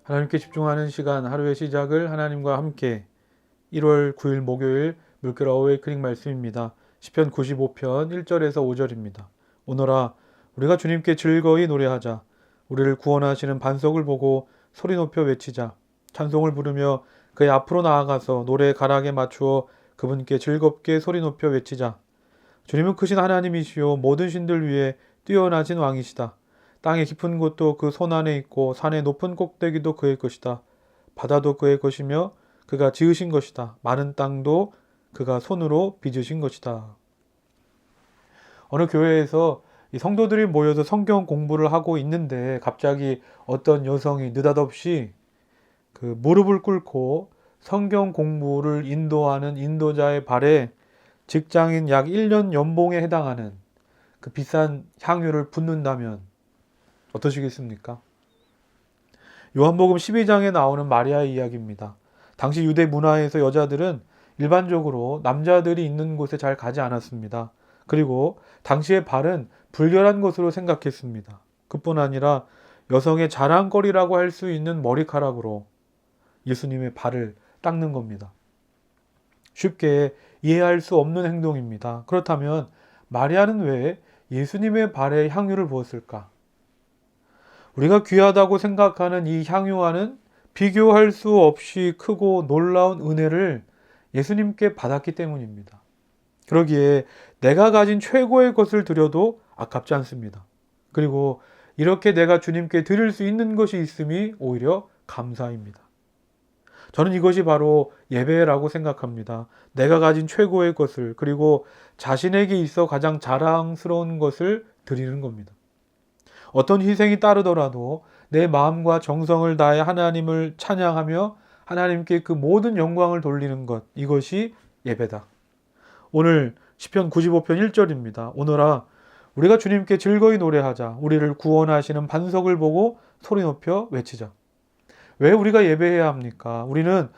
하나님께 집중하는 시간, 하루의 시작을 하나님과 함께 1월 9일 목요일 물결 어웨이크닝 말씀입니다. 시편 95편 1절에서 5절입니다. 오너라 우리가 주님께 즐거이 노래하자. 우리를 구원하시는 반석을 보고 소리 높여 외치자. 찬송을 부르며 그의 앞으로 나아가서 노래 가락에 맞추어 그분께 즐겁게 소리 높여 외치자. 주님은 크신 하나님이시요 모든 신들 위에 뛰어나신 왕이시다. 땅의 깊은 곳도 그 손 안에 있고 산의 높은 꼭대기도 그의 것이다. 바다도 그의 것이며 그가 지으신 것이다. 많은 땅도 그가 손으로 빚으신 것이다. 어느 교회에서 이 성도들이 모여서 성경 공부를 하고 있는데 갑자기 어떤 여성이 느닷없이 그 무릎을 꿇고 성경 공부를 인도하는 인도자의 발에 직장인 약 1년 연봉에 해당하는 그 비싼 향유를 붓는다면 어떠시겠습니까? 요한복음 12장에 나오는 마리아의 이야기입니다. 당시 유대 문화에서 여자들은 일반적으로 남자들이 있는 곳에 잘 가지 않았습니다. 그리고 당시의 발은 불결한 것으로 생각했습니다. 그뿐 아니라 여성의 자랑거리라고 할 수 있는 머리카락으로 예수님의 발을 닦는 겁니다. 쉽게 이해할 수 없는 행동입니다. 그렇다면 마리아는 왜 예수님의 발에 향유를 부었을까? 우리가 귀하다고 생각하는 이 향유와는 비교할 수 없이 크고 놀라운 은혜를 예수님께 받았기 때문입니다. 그러기에 내가 가진 최고의 것을 드려도 아깝지 않습니다. 그리고 이렇게 내가 주님께 드릴 수 있는 것이 있음이 오히려 감사입니다. 저는 이것이 바로 예배라고 생각합니다. 내가 가진 최고의 것을, 그리고 자신에게 있어 가장 자랑스러운 것을 드리는 겁니다. 어떤 희생이 따르더라도 내 마음과 정성을 다해 하나님을 찬양하며 하나님께 그 모든 영광을 돌리는 것, 이것이 예배다. 오늘 시편 95편 1절입니다. 오너라 우리가 주님께 즐거이 노래하자. 우리를 구원하시는 반석을 보고 소리 높여 외치자. 왜 우리가 예배해야 합니까? 우리는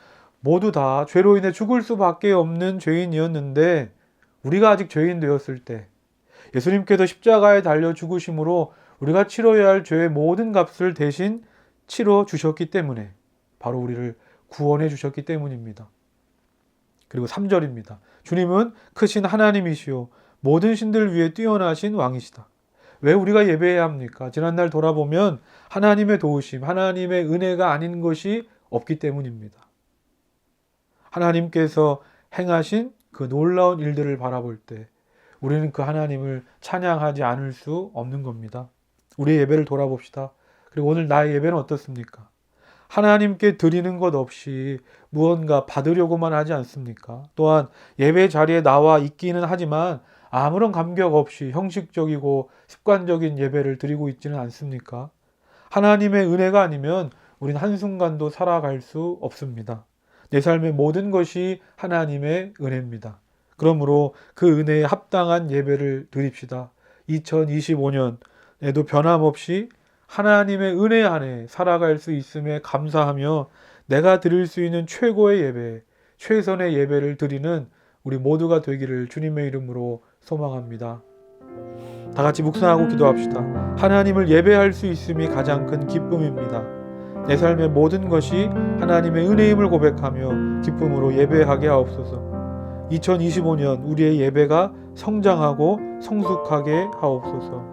모두 다 죄로 인해 죽을 수밖에 없는 죄인이었는데 우리가 아직 죄인 되었을 때 예수님께서 십자가에 달려 죽으심으로 우리가 치러야 할 죄의 모든 값을 대신 치러 주셨기 때문에 바로 우리를 구원해 주셨기 때문입니다. 그리고 3절입니다. 주님은 크신 하나님이시요 모든 신들 위에 뛰어나신 왕이시다. 왜 우리가 예배해야 합니까? 지난날 돌아보면 하나님의 도우심, 하나님의 은혜가 아닌 것이 없기 때문입니다. 하나님께서 행하신 그 놀라운 일들을 바라볼 때 우리는 그 하나님을 찬양하지 않을 수 없는 겁니다. 우리의 예배를 돌아봅시다. 그리고 오늘 나의 예배는 어떻습니까? 하나님께 드리는 것 없이 무언가 받으려고만 하지 않습니까? 또한 예배 자리에 나와 있기는 하지만 아무런 감격 없이 형식적이고 습관적인 예배를 드리고 있지는 않습니까? 하나님의 은혜가 아니면 우린 한순간도 살아갈 수 없습니다. 내 삶의 모든 것이 하나님의 은혜입니다. 그러므로 그 은혜에 합당한 예배를 드립시다. 2025년에도 변함없이 하나님의 은혜 안에 살아갈 수 있음에 감사하며 내가 드릴 수 있는 최고의 예배, 최선의 예배를 드리는 우리 모두가 되기를 주님의 이름으로 소망합니다. 다 같이 묵상하고 기도합시다. 하나님을 예배할 수 있음이 가장 큰 기쁨입니다. 내 삶의 모든 것이 하나님의 은혜임을 고백하며 기쁨으로 예배하게 하옵소서. 2025년 우리의 예배가 성장하고 성숙하게 하옵소서.